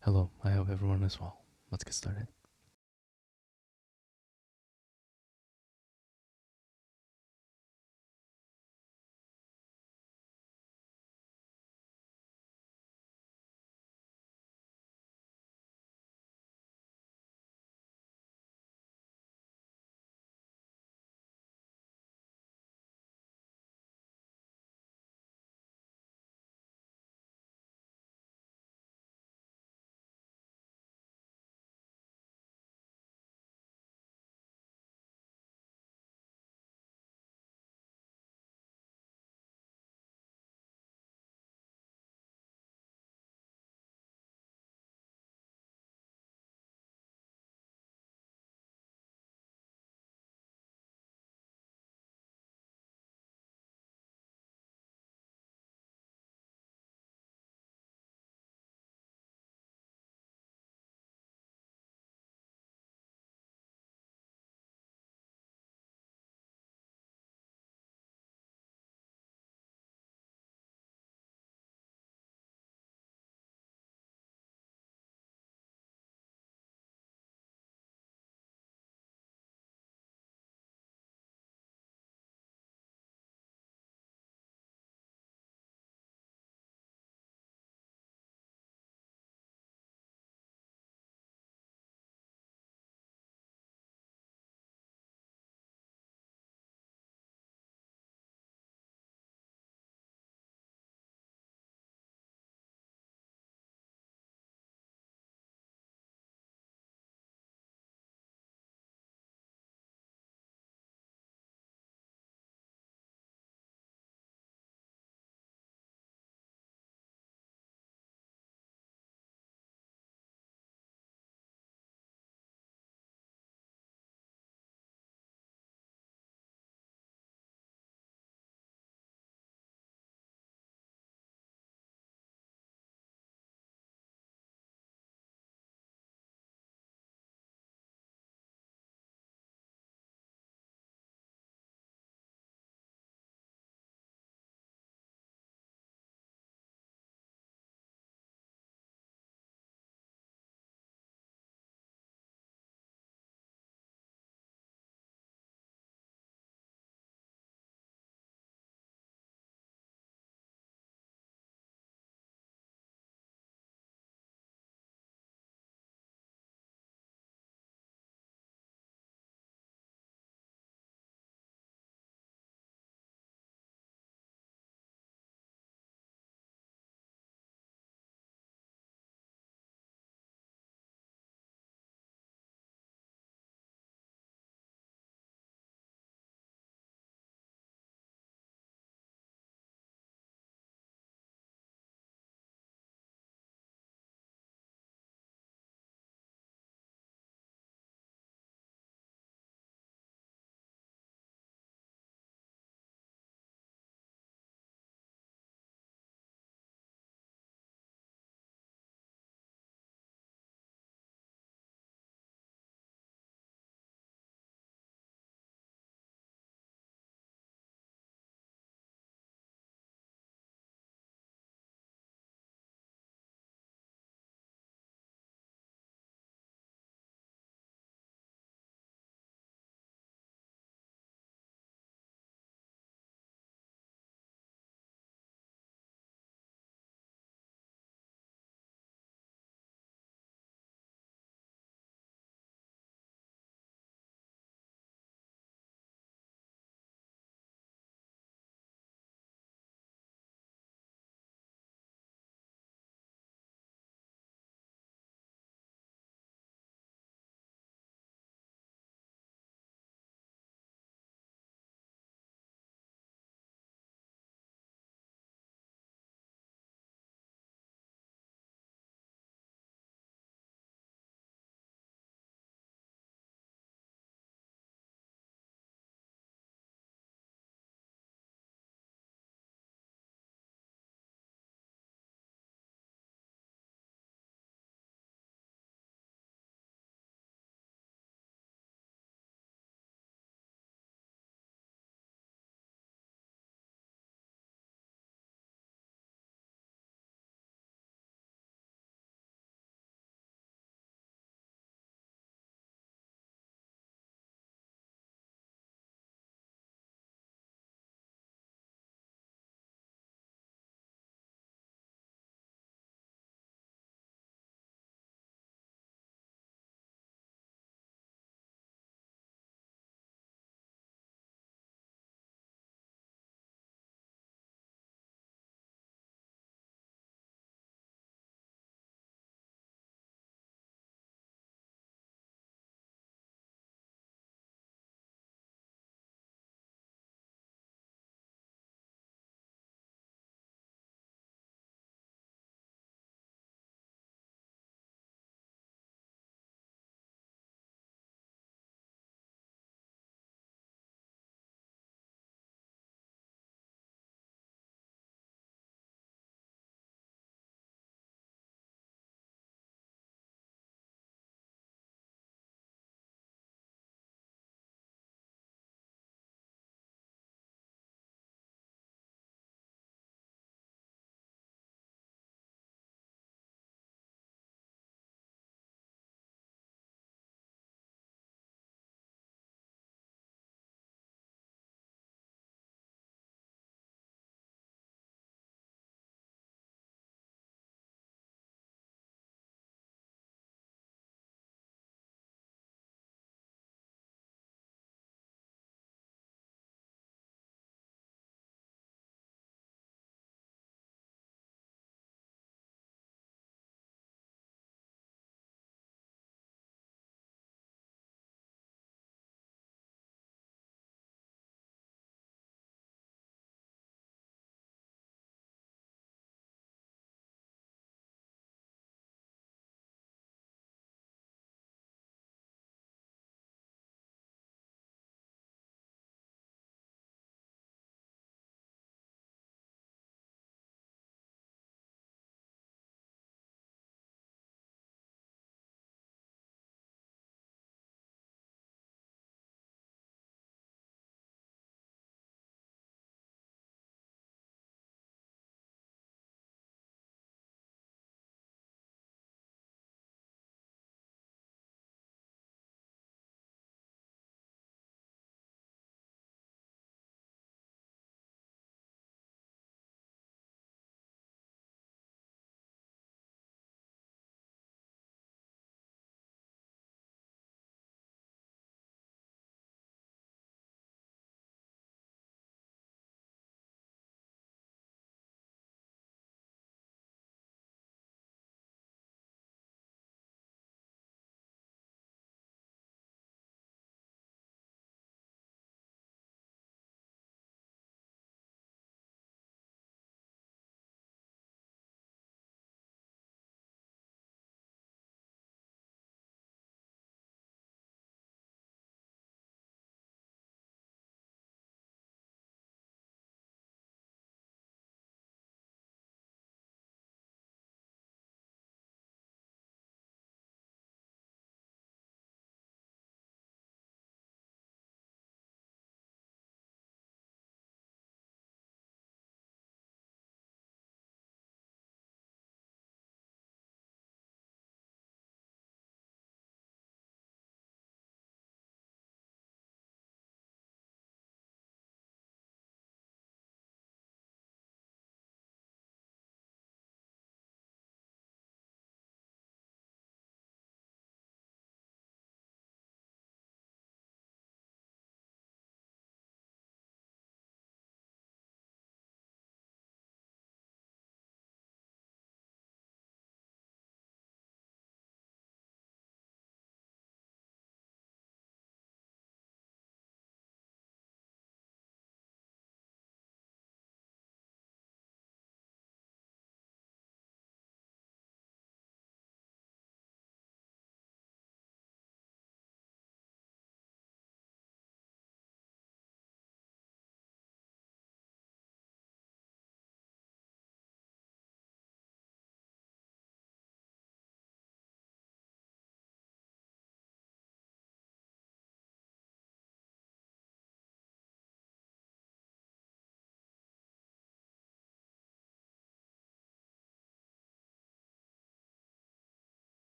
Hello, I hope everyone is well. Let's get started.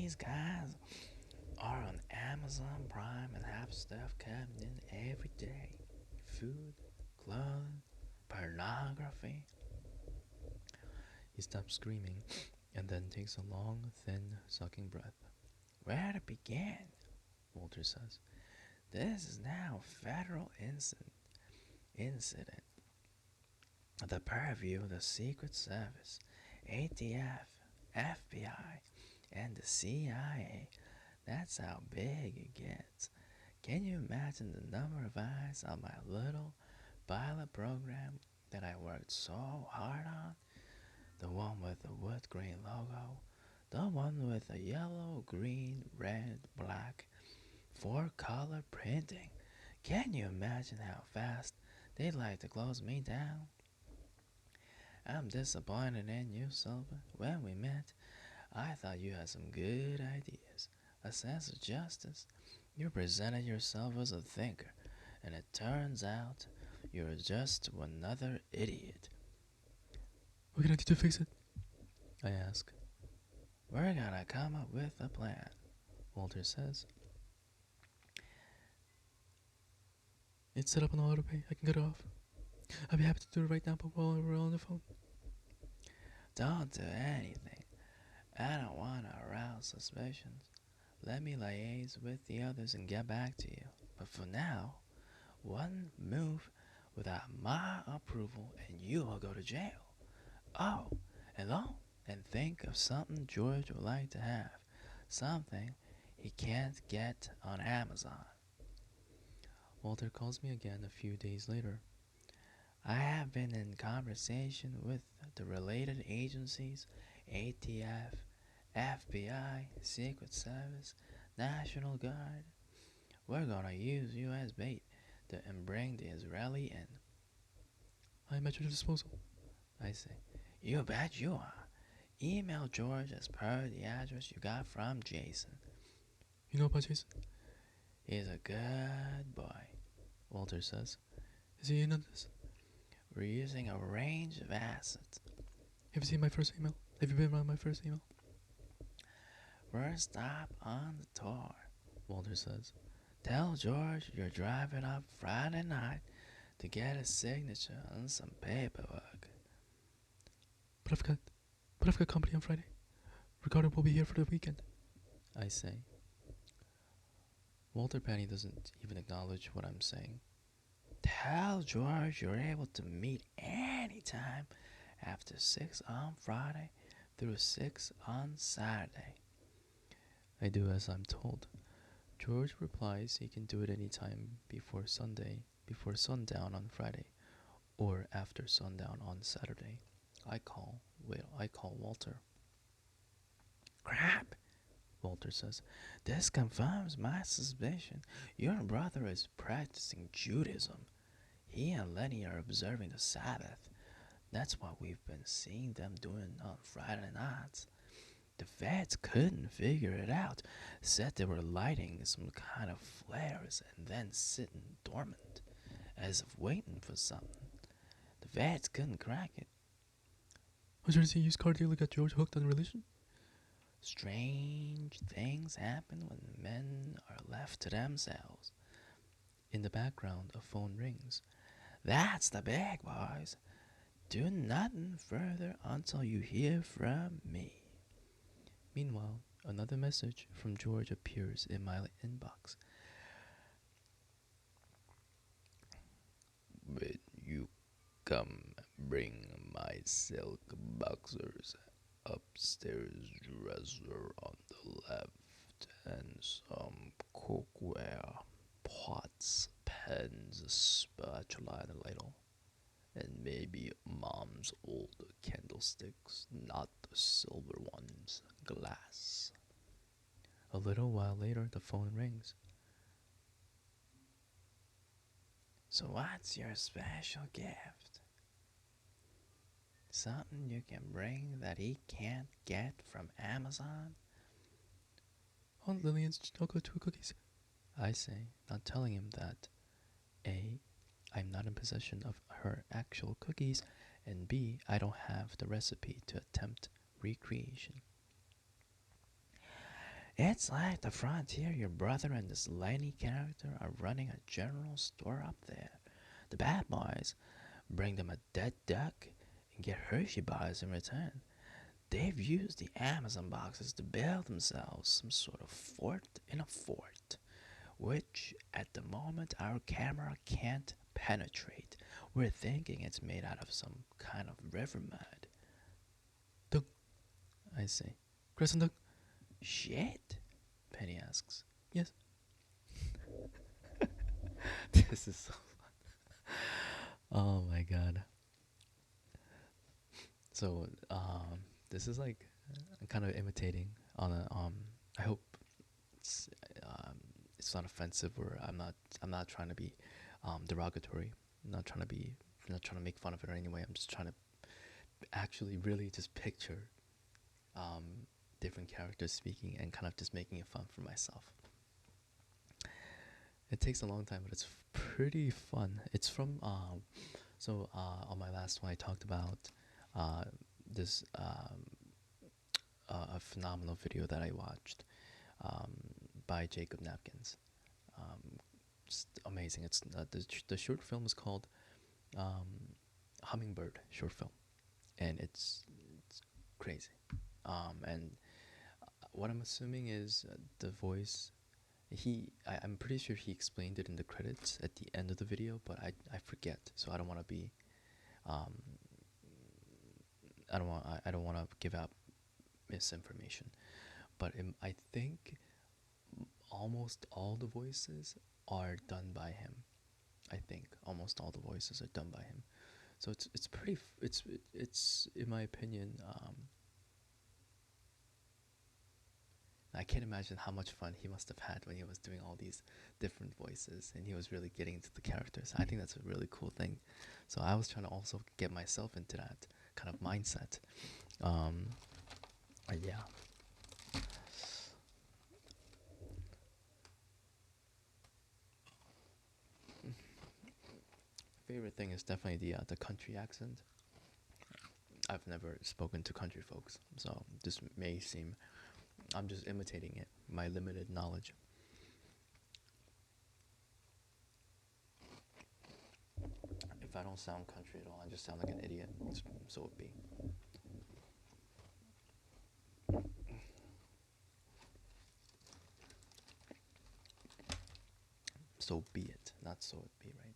these guys are on Amazon Prime and have stuff coming in every day. Food, clothing, pornography. He stops screaming and then takes a long, thin, sucking breath. Where to begin? Walter says. This is now a federal incident. The purview of the Secret Service, ATF, FBI, and the CIA. That's how big it gets. Can you imagine the number of eyes on my little pilot program that I worked so hard on? The one with the wood grain logo, the one with the yellow, green, red, black, four-color printing. Can you imagine how fast they'd like to close me down? I'm disappointed in you, Silver. When we met, I thought you had some good ideas, a sense of justice. You presented yourself as a thinker, and it turns out you're just another idiot. What can I do to fix it? I ask. We're gonna come up with a plan, Walter says. It's set up on auto pay. I can get it off. I'd be happy to do it right now, but while we're on the phone. Don't do anything. I don't want to arouse suspicions. Let me liaise with the others and get back to you. But for now, one move without my approval and you will go to jail. Oh, and think of something George would like to have. Something he can't get on Amazon. Walter calls me again a few days later. I have been in conversation with the related agencies, ATF, FBI, Secret Service, National Guard. We're gonna use you as bait to bring the Israeli in. I'm at your disposal, I say. You bet you are. Email George as per the address you got from Jason. You know about Jason? He's a good boy, Walter says. Is he in on this? We're using a range of assets. Have you seen my first email? Have you been around my first email? First stop on the tour, Walter says. Tell George you're driving up Friday night to get a signature on some paperwork. But I've got company on Friday. Ricardo will be here for the weekend, I say. Walter Penny doesn't even acknowledge what I'm saying. Tell George you're able to meet anytime after 6 on Friday through 6 on Saturday. I do as I'm told. George replies he can do it any time before sundown on Friday, or after sundown on Saturday. I call Walter. Crap, Walter says. This confirms my suspicion. Your brother is practicing Judaism. He and Lenny are observing the Sabbath. That's what we've been seeing them doing on Friday nights. The feds couldn't figure it out. Said they were lighting some kind of flares and then sitting dormant, as if waiting for something. The feds couldn't crack it. Was there a used car dealer got George hooked on religion? Strange things happen when men are left to themselves. In the background, a phone rings. That's the big boys. Do nothing further until you hear from me. Meanwhile, another message from George appears in my inbox. When you come, bring my silk boxers upstairs, dresser on the left, and some cookware, pots, pens, a spatula, and a ladle. And maybe mom's old candlesticks, not the silver ones, glass. A little while later, the phone rings. So what's your special gift? Something you can bring that he can't get from Amazon? Aunt Lillian's chocolate chip cookies, I say, not telling him that A, I'm not in possession of her actual cookies, and B, I don't have the recipe to attempt recreation. It's like the frontier. Your brother and this Lenny character are running a general store up there. The bad boys bring them a dead duck and get Hershey bars in return. They've used the Amazon boxes to build themselves some sort of fort in a fort, which at the moment our camera can't penetrate. We're thinking it's made out of some kind of river mud. Doug, I say. Crescent Doug? Shit? Penny asks. Yes. This is so fun. Oh my god. So, this is like kind of imitating on a I hope it's um it's not offensive, or I'm not trying to be derogatory. I'm not trying to be I'm not trying to make fun of it or anyway. I'm just trying to actually really just picture um different characters speaking and kind of just making it fun for myself. It takes a long time, but it's pretty fun. It's from on my last one I talked about uh, this a phenomenal video that I watched um, by Jacob Napkins. Just amazing. It's the short film is called Hummingbird short film, and it's crazy. And what I'm assuming is the voice. I'm pretty sure he explained it in the credits at the end of the video, but I forget, so I don't want to be, um, I don't want to give out misinformation. But I think almost all the voices are done by him. I think almost all the voices are done by him. So it's pretty it's in my opinion. I can't imagine how much fun he must have had when he was doing all these different voices and he was really getting into the characters. I think that's a really cool thing. So I was trying to also get myself into that kind of mindset. Um, yeah. Favorite thing is definitely the country accent. I've never spoken to country folks, so this may seem I'm just imitating it. My limited knowledge. If I don't sound country at all, I just sound like an idiot. So it be. So be it, not so it be, right?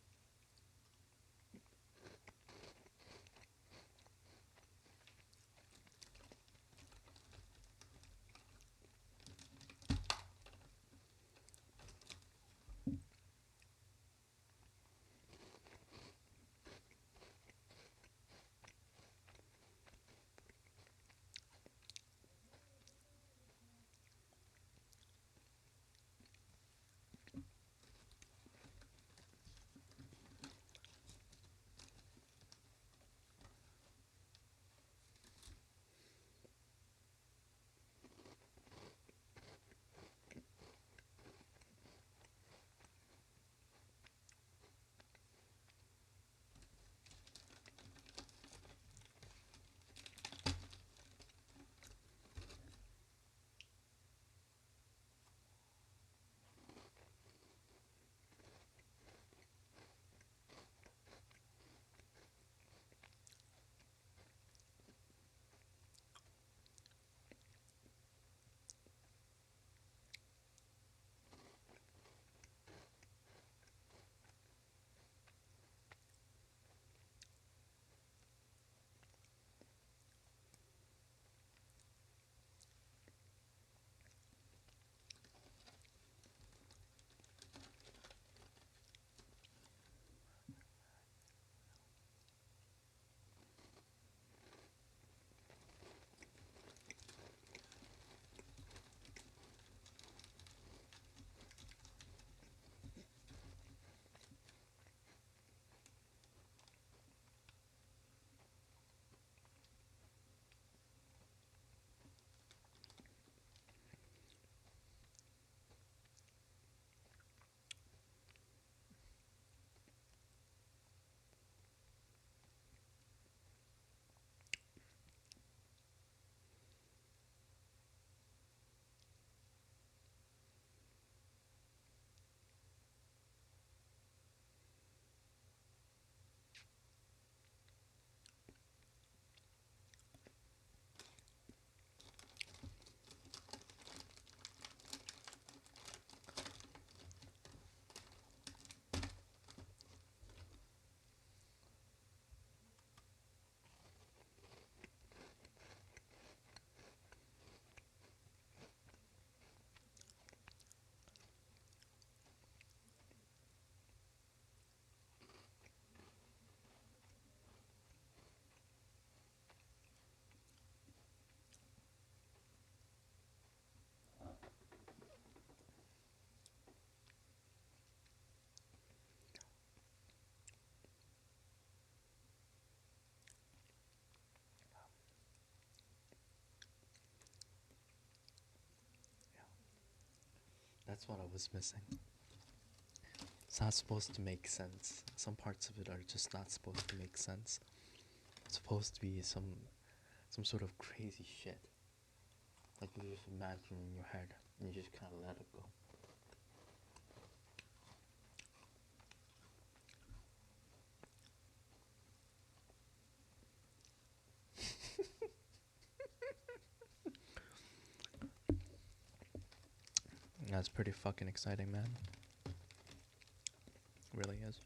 That's what I was missing. It's not supposed to make sense. Some parts of it are just not supposed to make sense. It's supposed to be some sort of crazy shit. Like you just imagine in your head and you just kind of let it go. That's pretty fucking exciting, man. Really is.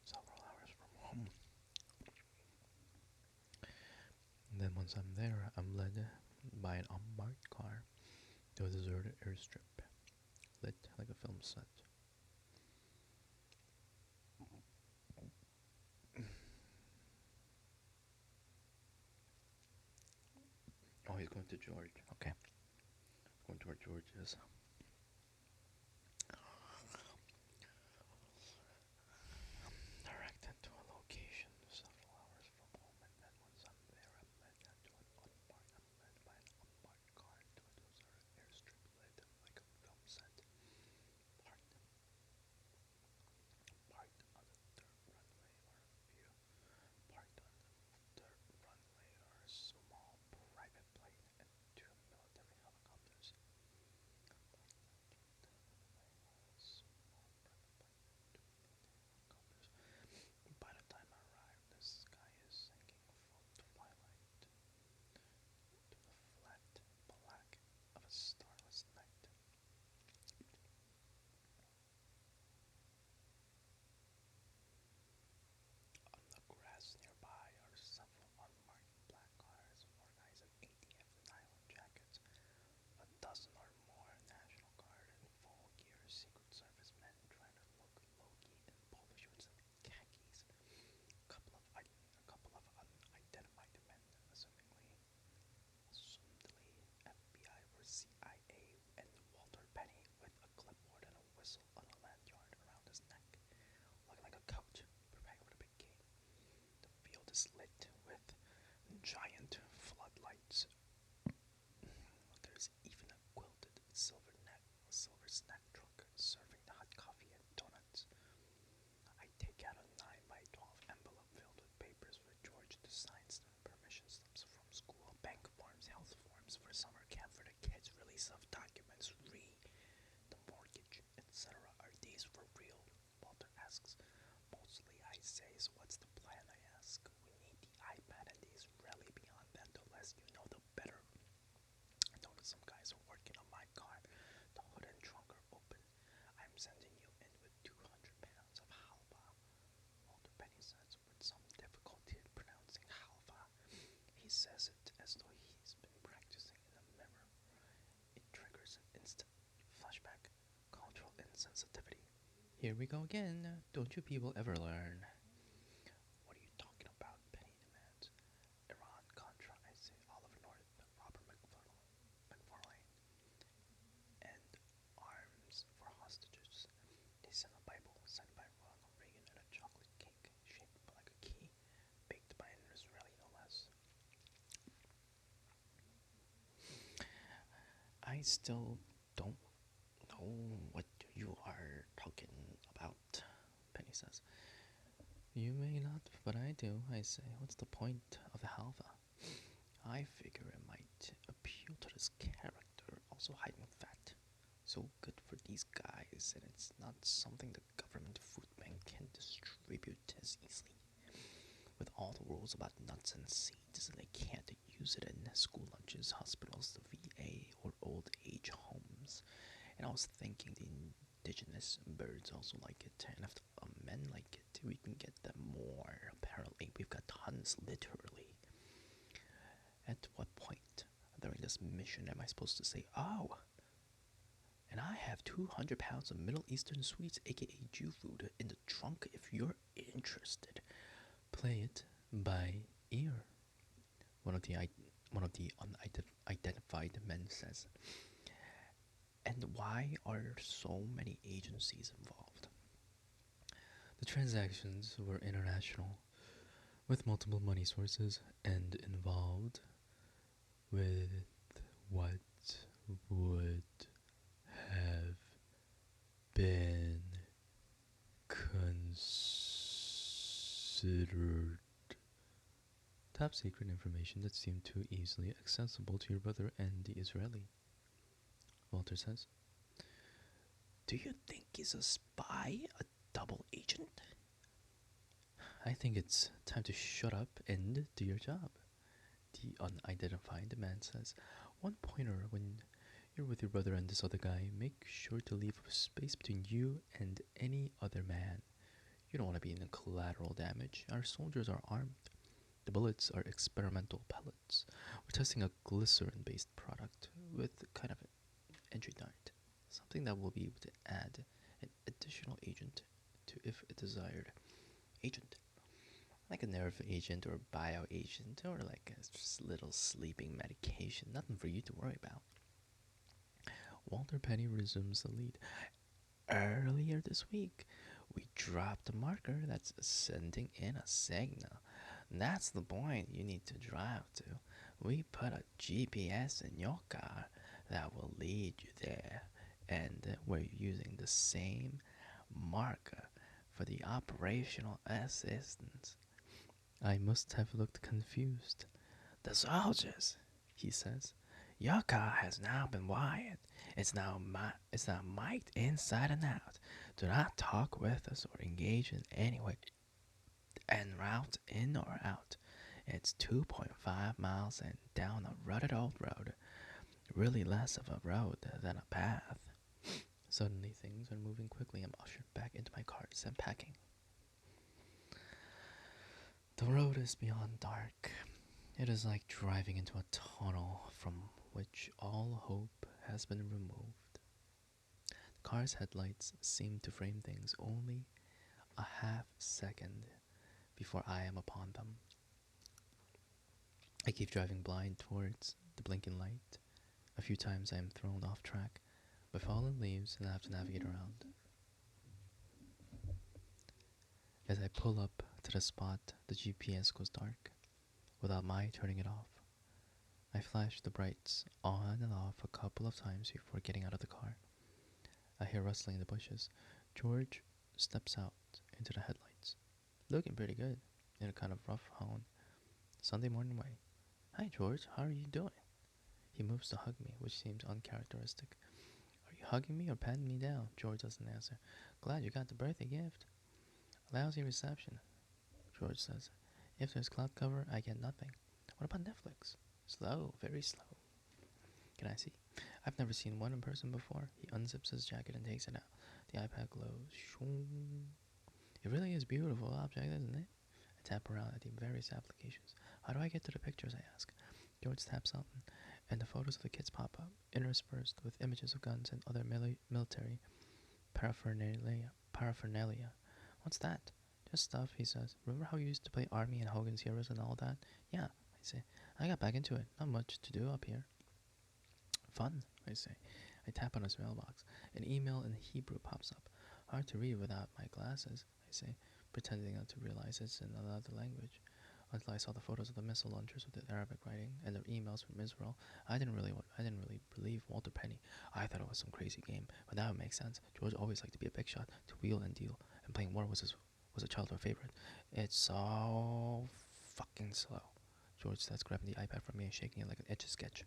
Several hours from home. And then once I'm there, I'm led by an unmarked car to a deserted airstrip, lit like a film set. Oh, he's going to George. Okay. Going to where George is. Directed to a location several hours from home, and then once I'm there, I'm led by an unmarked car to a deserted airstrip lit like a film set. Parked, parked on the dirt runway are a few. Parked on the dirt runway are a small private plane and two military helicopters. By the time I arrive, the sky is sinking full twilight to the flat black of a starless night. On the grass nearby are several unmarked black cars, four guys in ATF nylon jackets, a dozen or more National Guard and full gear Secret Service men trying to look low-key in polo shirts and khakis. A couple of unidentified men, assumedly FBI or CIA, and Walter Penny with a clipboard and a whistle on a lanyard around his neck, looking like a coach preparing for the big game. The field is lit with giant floodlights. There's even a quilted silver snack truck serving hot coffee and donuts. I take out a 9x12 envelope filled with papers for George to sign, some permission slips from school, bank forms, health forms for summer camp for the kids, release of documents, the mortgage, etc. Are these for real? Walter asks. Mostly, I say. So what's the plan? I ask. We need the iPad and these really beyond that. The less you know, the better. I notice some guys are working on my car. The hood and trunk are open. I'm sending you in with 200 pounds of halva. Walter Penny says with some difficulty pronouncing halva. He says it as though he's been practicing in a mirror. It triggers an instant flashback. Cultural insensitivity. Here we go again. Don't you people ever learn? What are you talking about? Penny demands. Iran, Contra, I say, Oliver North, Robert McFarlane, and arms for hostages. They sent a Bible signed by Ronald Reagan and a chocolate cake shaped like a key, baked by an Israeli no less. I still don't You may not, but I do, I say. What's the point of the halva? I figure it might appeal to this character, also hiding fat. So good for these guys, and it's not something the government food bank can distribute as easily. With all the rules about nuts and seeds, they can't use it in school lunches, hospitals, the VA, or old age homes. And I was thinking the indigenous birds also like it, and if the men like it, we can get them more. Apparently, we've got tons, literally. At what point during this mission am I supposed to say, oh, and I have 200 pounds of Middle Eastern sweets, aka Jew food, in the trunk if you're interested? Play it by ear. One of the unidentified men says. And why are so many agencies involved? The transactions were international, with multiple money sources, and involved with what would have been considered top secret information that seemed too easily accessible to your brother and the Israeli, Walter says. Do you think he's a spy? A double agent? I think it's time to shut up and do your job, the unidentified man says. One pointer: when you're with your brother and this other guy, make sure to leave space between you and any other man. You don't want to be in collateral damage. Our soldiers are armed. The bullets are experimental pellets. We're testing a glycerin-based product with kind of an entry dart, something that will be able to add an additional agent to if a desired agent, like a nerve agent or a bio agent or like a just little sleeping medication. Nothing for you to worry about. Walter Penny resumes the lead. Earlier this week, we dropped a marker that's sending in a signal. That's the point you need to drive to. We put a GPS in your car that will lead you there, and we're using the same marker for the operational assistance. I must have looked confused. The soldiers, he says. Your car has now been wired. It's now mic'd inside and out. Do not talk with us or engage in any way en route in or out. It's 2.5 miles and down a rutted old road. Really less of a road than a path. Suddenly things are moving quickly. I'm ushered back into my car, and packing. The road is beyond dark. It is like driving into a tunnel from which all hope has been removed. The car's headlights seem to frame things only a half second before I am upon them. I keep driving blind towards the blinking light. A few times I am thrown off track by fallen leaves and I have to navigate around. As I pull up to the spot, the GPS goes dark, without my turning it off. I flash the brights on and off a couple of times before getting out of the car. I hear rustling in the bushes. George steps out into the headlights, looking pretty good, in a kind of rough honed Sunday morning way. Hi George, how are you doing? He moves to hug me, which seems uncharacteristic. Are you hugging me or patting me down? George doesn't answer. Glad you got the birthday gift. Lousy reception, George says. If there's cloud cover, I get nothing. What about Netflix? Slow, very slow. Can I see? I've never seen one in person before. He unzips his jacket and takes it out. The iPad glows. It really is a beautiful object, isn't it? I tap around at the various applications. How do I get to the pictures, I ask. George taps something, and the photos of the kids pop up, interspersed with images of guns and other military paraphernalia. What's that? Just stuff, he says. Remember how you used to play Army and Hogan's Heroes and all that? Yeah, I say. I got back into it. Not much to do up here. Fun, I say. I tap on his mailbox. An email in Hebrew pops up. Hard to read without my glasses, I say, pretending not to realize it's in another language. Until I saw the photos of the missile launchers with the Arabic writing and the emails from Israel, I didn't really believe Walter Penny. I thought it was some crazy game, but now it makes sense. George always liked to be a big shot, to wheel and deal, and playing war was his was a childhood favorite. It's so fucking slow. George says, grabbing the iPad from me and shaking it like an Etch-a-Sketch.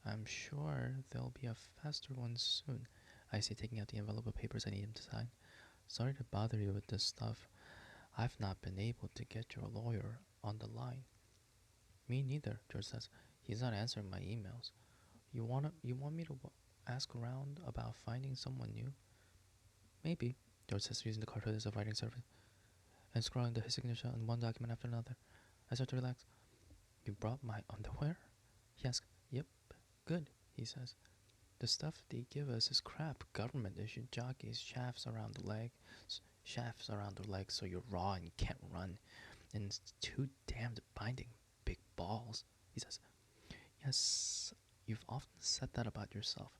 I'm sure there'll be a faster one soon, I say, taking out the envelope of papers I need him to sign. Sorry to bother you with this stuff. I've not been able to get your lawyer on the line. Me neither, George says. He's not answering my emails. You want me to ask around about finding someone new? Maybe, George says, using the card as a writing service and scrawling his signature on one document after another. I start to relax. You brought my underwear? He asks. Yep. Good, he says. The stuff they give us is crap. Government issued jockeys, shafts around the legs so you're raw and you can't run. And it's too damned binding. Big balls, he says. Yes, you've often said that about yourself.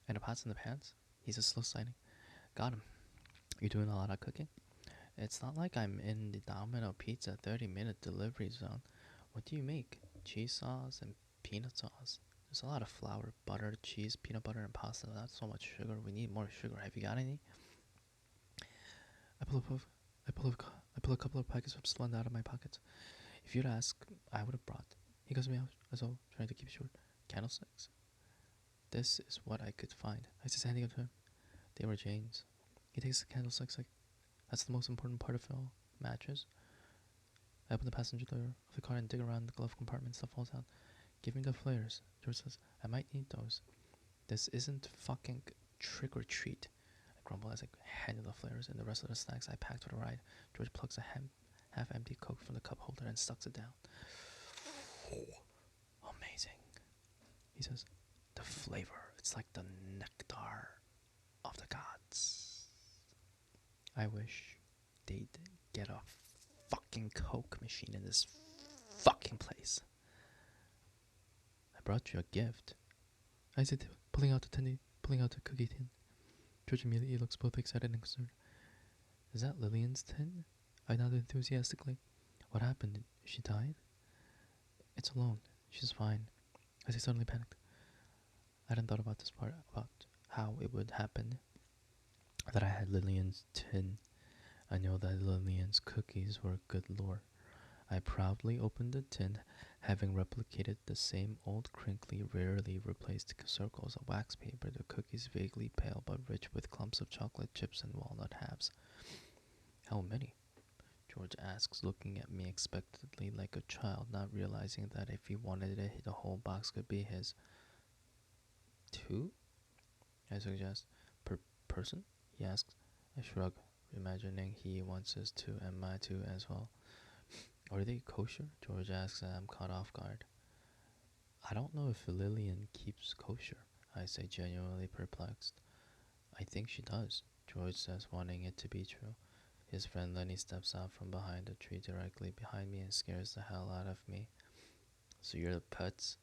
And the pots in the pants? He says, slow signing. Got him. You doing a lot of cooking? It's not like I'm in the Domino Pizza 30-minute delivery zone. What do you make? Cheese sauce and peanut sauce. There's a lot of flour, butter, cheese, peanut butter, and pasta. Not so much sugar. We need more sugar. Have you got any? I pull a couple of packets of Splenda out of my pockets. If you'd ask, I would have brought. He goes me out as well, trying to keep it short. Candlesticks. This is what I could find. I was handing it to him. They were Jane's. He takes the candlesticks like that's the most important part of it all. Matches. I open the passenger door of the car and dig around the glove compartment. Stuff falls out. Give me the flares. George says, I might need those. This isn't fucking trick or treat. I grumble as I hand him the flares and the rest of the snacks I packed for the ride. George plucks a half-empty Coke from the cup holder and sucks it down. Amazing, he says. The flavor, it's like the nectar of the gods. I wish they'd get a fucking Coke machine in this fucking place. I brought you a gift, I said, pulling out the cookie tin. George immediately looks both excited and concerned. Is that Lillian's tin? I nodded enthusiastically. What happened? She died? It's alone. She's fine. I suddenly panicked. I hadn't thought about this part, about how it would happen. That I had Lillian's tin. I know that Lillian's cookies were good lore. I proudly opened the tin, having replicated the same old crinkly, rarely replaced circles of wax paper, the cookies vaguely pale but rich with clumps of chocolate chips and walnut halves. How many? George asks, looking at me expectantly like a child, not realizing that if he wanted it, the whole box could be his. 2? I suggest. Per person? He asks. I shrug, imagining he wants his 2 and my 2 as well. Are they kosher? George asks, and I'm caught off guard. I don't know if Lillian keeps kosher, I say, genuinely perplexed. I think she does, George says, wanting it to be true. His friend Lenny steps out from behind a tree directly behind me and scares the hell out of me. So you're the pets?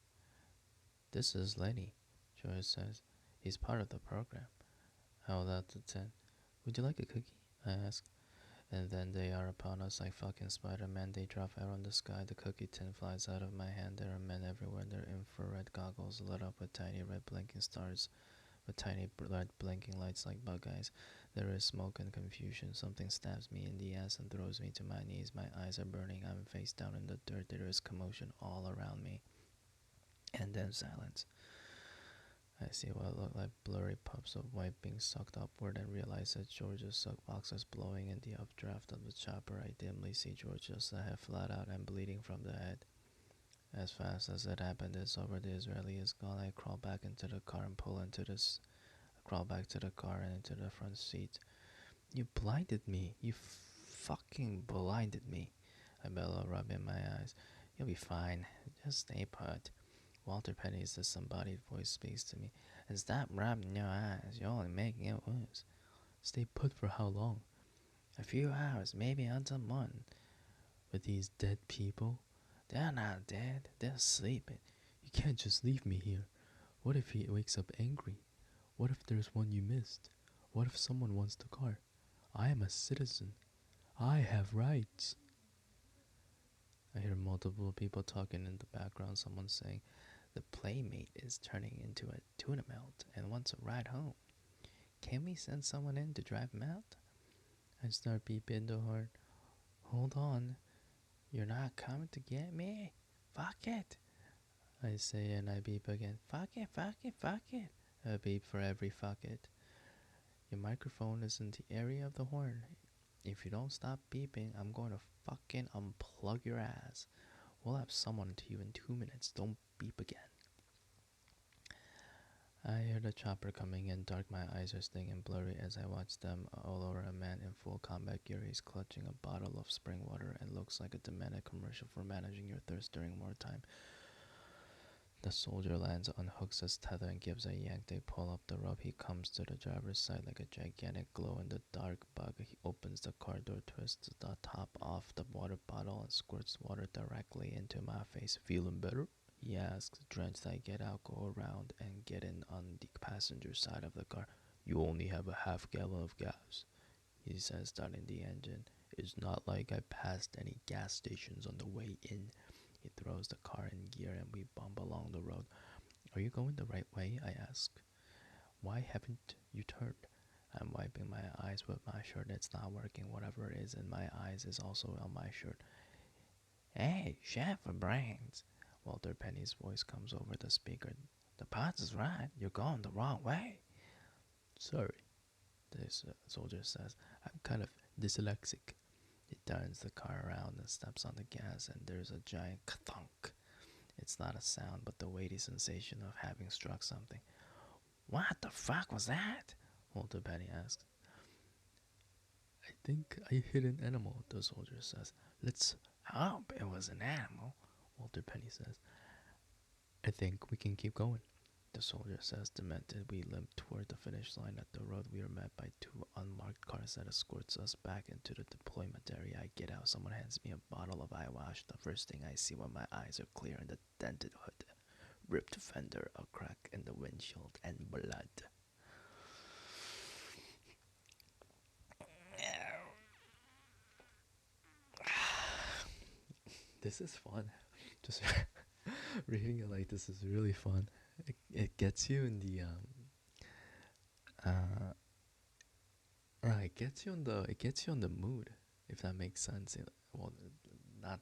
This is Lenny, George says. He's part of the program. I hold out the tin. Would you like a cookie? I ask. And then they are upon us like fucking Spider-Man. They drop out on the sky. The cookie tin flies out of my hand. There are men everywhere. Their infrared goggles lit up with tiny red blinking stars, with tiny red blinking lights like bug eyes. There is smoke and confusion. Something stabs me in the ass and throws me to my knees. My eyes are burning. I'm face down in the dirt. There is commotion all around me. And then silence. I see what look like blurry puffs of white being sucked upward and realize that George's suck box is blowing in the updraft of the chopper. I dimly see George's head flat out and bleeding from the head. As fast as it happened, it's over. The Israeli is gone. I crawl back into the car and crawl back to the car and into the front seat. You blinded me. You fucking blinded me. I bellow, rubbing my eyes. You'll be fine. Just stay put. Walter Penny's disembodied voice speaks to me. And stop rubbing your eyes. You're only making it worse. Stay put for how long? A few hours, maybe until morning. With these dead people? They're not dead. They're sleeping. You can't just leave me here. What if he wakes up angry? What if there's one you missed? What if someone wants the car? I am a citizen. I have rights. I hear multiple people talking in the background. Someone saying, the playmate is turning into a tuna melt and wants a ride home. Can we send someone in to drive him out? I start beeping the horn. Hold on, you're not coming to get me? Fuck it, I say, and I beep again. Fuck it, fuck it, fuck it. A beep for every fuck it. Your microphone is in the area of the horn. If you don't stop beeping, I'm going to fucking unplug your ass. We'll have someone to you in 2 minutes. Don't beep again. I hear the chopper coming in dark. My eyes are stinging blurry as I watch them all over. A man in full combat gear. He's clutching a bottle of spring water and looks like a demanded commercial for managing your thirst during wartime. The soldier lands, unhooks his tether, and gives a yank. They pull up the rope. He comes to the driver's side like a gigantic glow-in-the-dark bug. He opens the car door, twists the top off the water bottle, and squirts water directly into my face. Feeling better? He asks, drenched. I get out, go around, and get in on the passenger side of the car. You only have a half gallon of gas, he says, starting the engine. It's not like I passed any gas stations on the way in. He throws the car in gear and we bump along the road. Are you going the right way? I ask. Why haven't you turned? I'm wiping my eyes with my shirt. It's not working. Whatever is in my eyes is also on my shirt. Hey, chef for brains. Walter Penny's voice comes over the speaker. The boss is right. You're going the wrong way. Sorry, this soldier says. I'm kind of dyslexic. He turns the car around and steps on the gas, and there's a giant thunk. It's not a sound, but the weighty sensation of having struck something. What the fuck was that? Walter Penny asks. I think I hit an animal, the soldier says. Let's hope it was an animal, Walter Penny says. I think we can keep going, the soldier says, demented. We limp toward the finish line. At the road, we are met by 2 unmarked cars that escorts us back into the deployment area. I get out. Someone hands me a bottle of eye wash. The first thing I see when my eyes are clear in the dented hood, ripped fender, a crack in the windshield, and blood. This is fun. Just reading it like this is really fun. It gets you in the it gets you on the mood, if that makes sense. Well, not.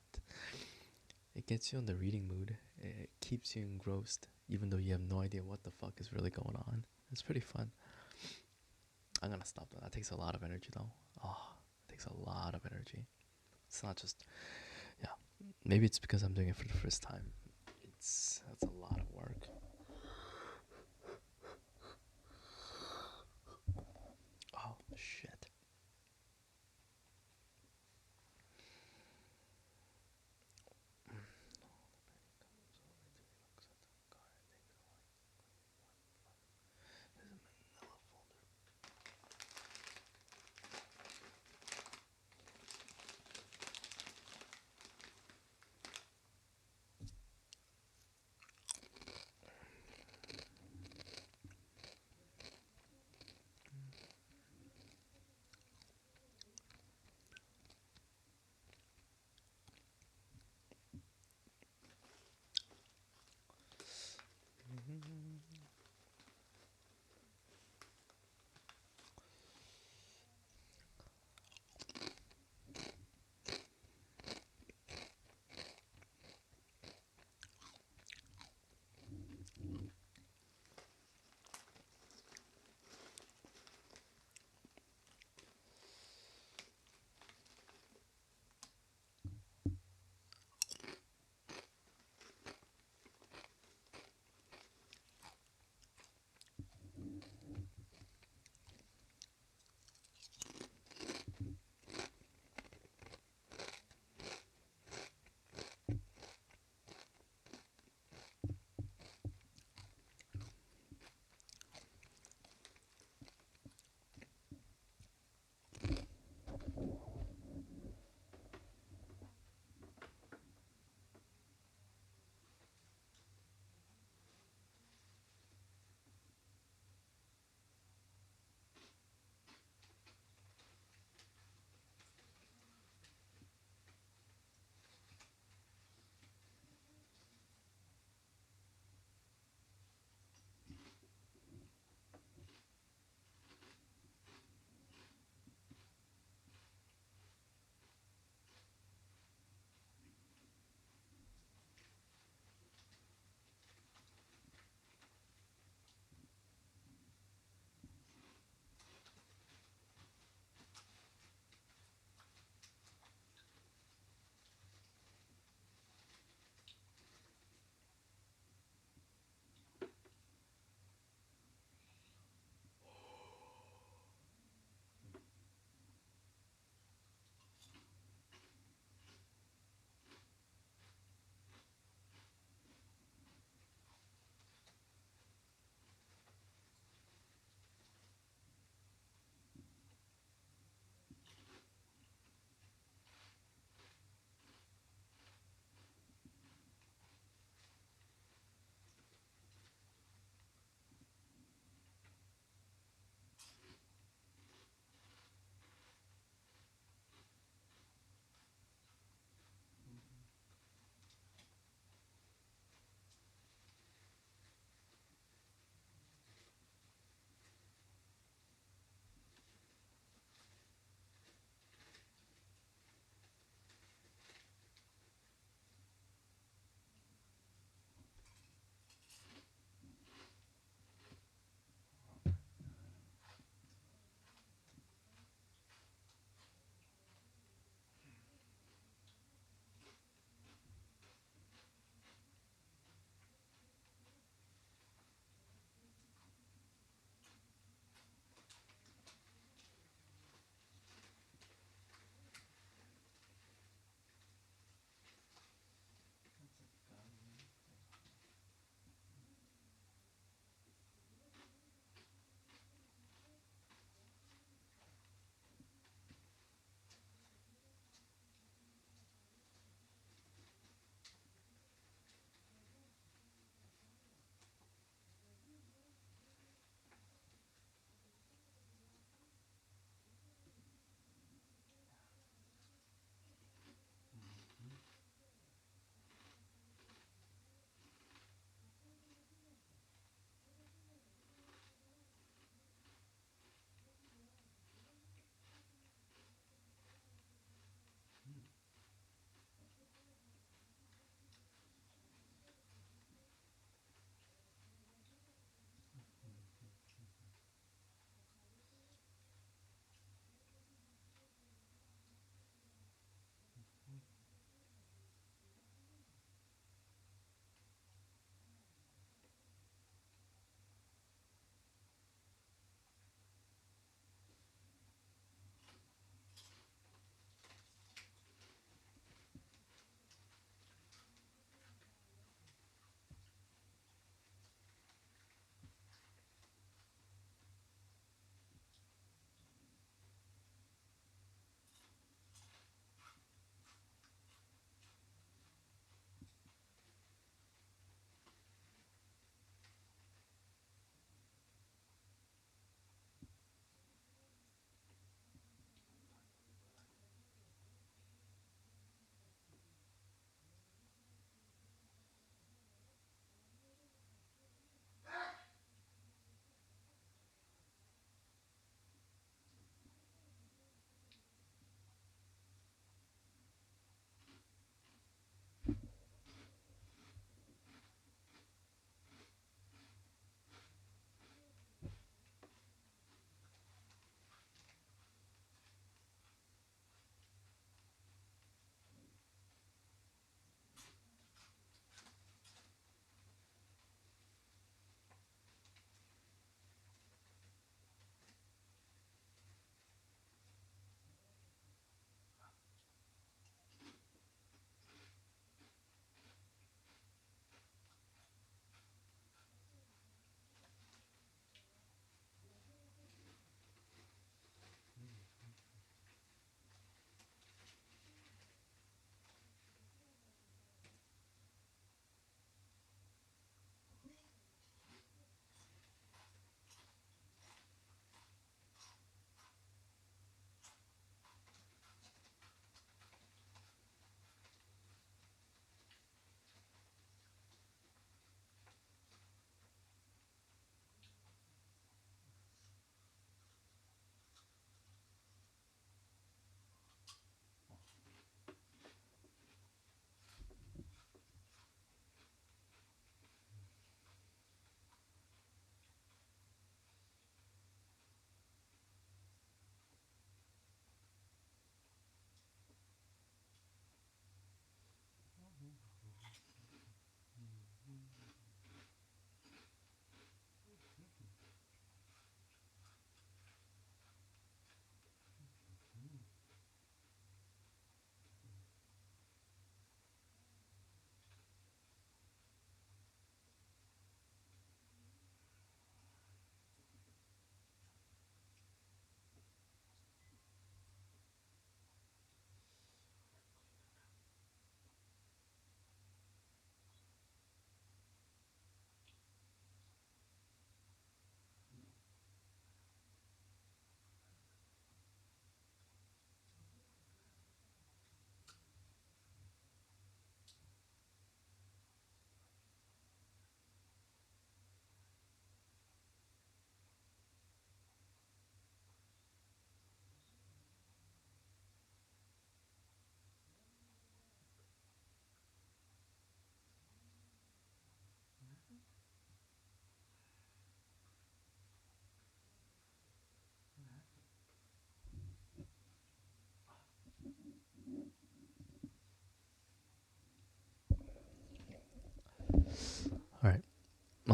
It gets you on the reading mood. It keeps you engrossed, even though you have no idea what the fuck is really going on. It's pretty fun. I'm gonna stop that. That takes a lot of energy, though. Oh, it takes a lot of energy. It's not just, yeah. Maybe it's because I'm doing it for the first time. That's a lot of work. Oh shit.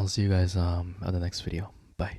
I'll see you guys on the next video. Bye.